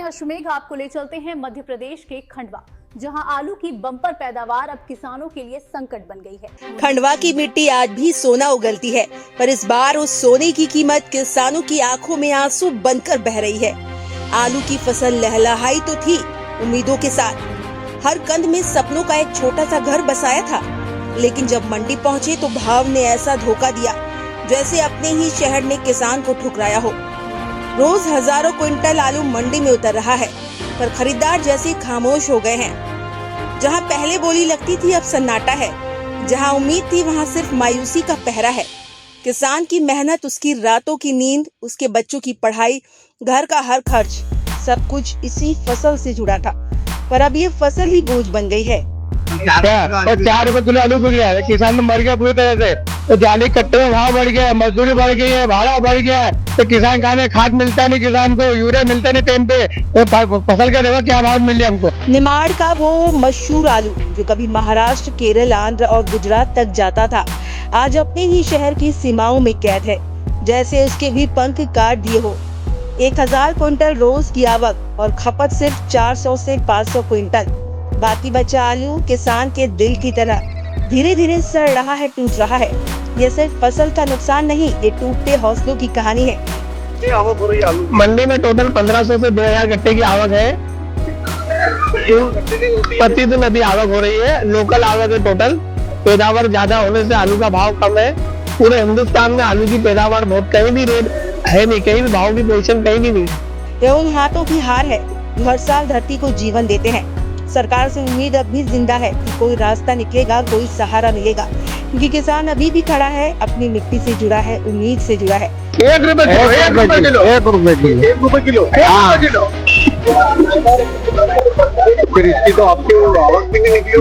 अश्वमेघ आपको ले चलते हैं मध्य प्रदेश के खंडवा, जहां आलू की बम्पर पैदावार अब किसानों के लिए संकट बन गई है। खंडवा की मिट्टी आज भी सोना उगलती है, पर इस बार उस सोने की कीमत किसानों की आंखों में आंसू बनकर बह रही है। आलू की फसल लहलहाई तो थी उम्मीदों के साथ, हर कंद में सपनों का एक छोटा सा घर बसाया था, लेकिन जब मंडी पहुँचे तो भाव ने ऐसा धोखा दिया जैसे अपने ही शहर ने किसान को ठुकराया हो। रोज हजारों क्विंटल आलू मंडी में उतर रहा है, पर खरीदार जैसे खामोश हो गए हैं। जहां पहले बोली लगती थी अब सन्नाटा है, जहां उम्मीद थी वहां सिर्फ मायूसी का पहरा है। किसान की मेहनत, उसकी रातों की नींद, उसके बच्चों की पढ़ाई, घर का हर खर्च, सब कुछ इसी फसल से जुड़ा था, पर अब ये फसल ही बोझ बन गई है। तो 4 रुपए किलो आलू बिक गया है, किसान तो मर गया पूरी तरह से। तो जाली कट्टे में भाव बढ़ गया, मजदूरी बढ़ गई है, भाड़ा बढ़ गया है, तो किसान खाने खाद मिलता नहीं, किसान को यूरिया मिलता नहीं टाइम पे, तो फसल का देखो क्या भाव मिल हमको। निमाड़ का वो मशहूर आलू जो कभी महाराष्ट्र, केरल, आंध्र और गुजरात तक जाता था, आज अपने ही शहर की सीमाओं में कैद है, जैसे उसके भी पंख काट दिए हो। 1000 क्विंटल रोज की आवक और खपत सिर्फ 400 से 500 क्विंटल। बाकी बचा आलू किसान के दिल की तरह धीरे धीरे सड़ रहा है, टूट रहा है। ये सिर्फ फसल का नुकसान नहीं, ये टूटते हौसलों की कहानी है। मंडी में टोटल 1500 से 2000 गट्टे की आवक है, प्रतिदिन अभी आवक हो रही है। लोकल आवक है, टोटल पैदावार ज्यादा होने से आलू का भाव कम है। पूरे हिंदुस्तान में आलू की पैदावार बहुत, कहीं भी रेट है नहीं, कहीं भी भाव की पोजीशन कहीं भी नहीं। ये उन हाथों की हार है जो हर साल धरती को जीवन देते हैं। सरकार से उम्मीद अब भी जिंदा है कि कोई रास्ता निकलेगा, कोई सहारा मिलेगा, क्योंकि किसान अभी भी खड़ा है, अपनी मिट्टी से जुड़ा है, उम्मीद से जुड़ा है। 1 रुपए किलो, 1 रुपए किलो, 1 रुपए किलो, 1 रुपए किलो, 1 किलो। फिर इसकी तो आपकी आवक भी नहीं निकली,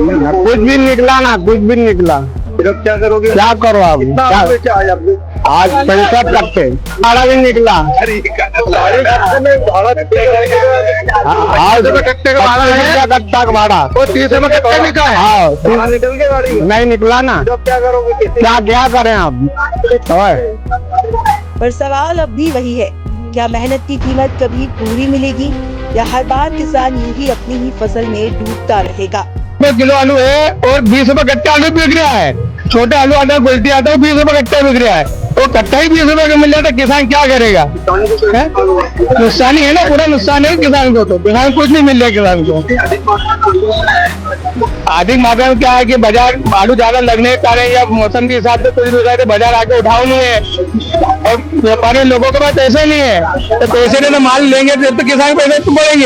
कुछ भी निकला ना, कुछ भी निकला। फिर अब क्या करोगे? क्या करो आप? आज 65 कट्टे, भाड़ा भी निकला। आज कट्टे का भाड़ा है, कट्टा का भाड़ा 30 रुपए कट्टे निकला है। हाँ, निकल के गाड़ी नहीं निकला ना, क्या करोगे? क्या करें आप? पर सवाल अब भी वही है, क्या मेहनत की कीमत कभी पूरी मिलेगी, या हर बार किसान यूं ही अपनी ही फसल में डूबता रहेगा। किलो आलू है और 20 रुपए कट्टा आलू बिक रहा है। छोटे आलू आता है, गुलटी आता है, 20 रुपए कट्टा बिक रहा है। तो कट्टा ही 20 रुपए का मिल जाता, किसान क्या करेगा? नुकसान ही है ना, पूरा नुकसान है किसान को। तो किसान कुछ नहीं मिल रहा किसान को। अधिक मात्रा में क्या है कि बाजार आलू ज्यादा लगने के कारण या मौसम के हिसाब से कुछ बाजार आके उठाव नहीं है, और व्यापारी लोगों के पास पैसे नहीं है, तो पैसे नहीं तो माल लेंगे तो किसान पैसे तो बढ़ेंगे।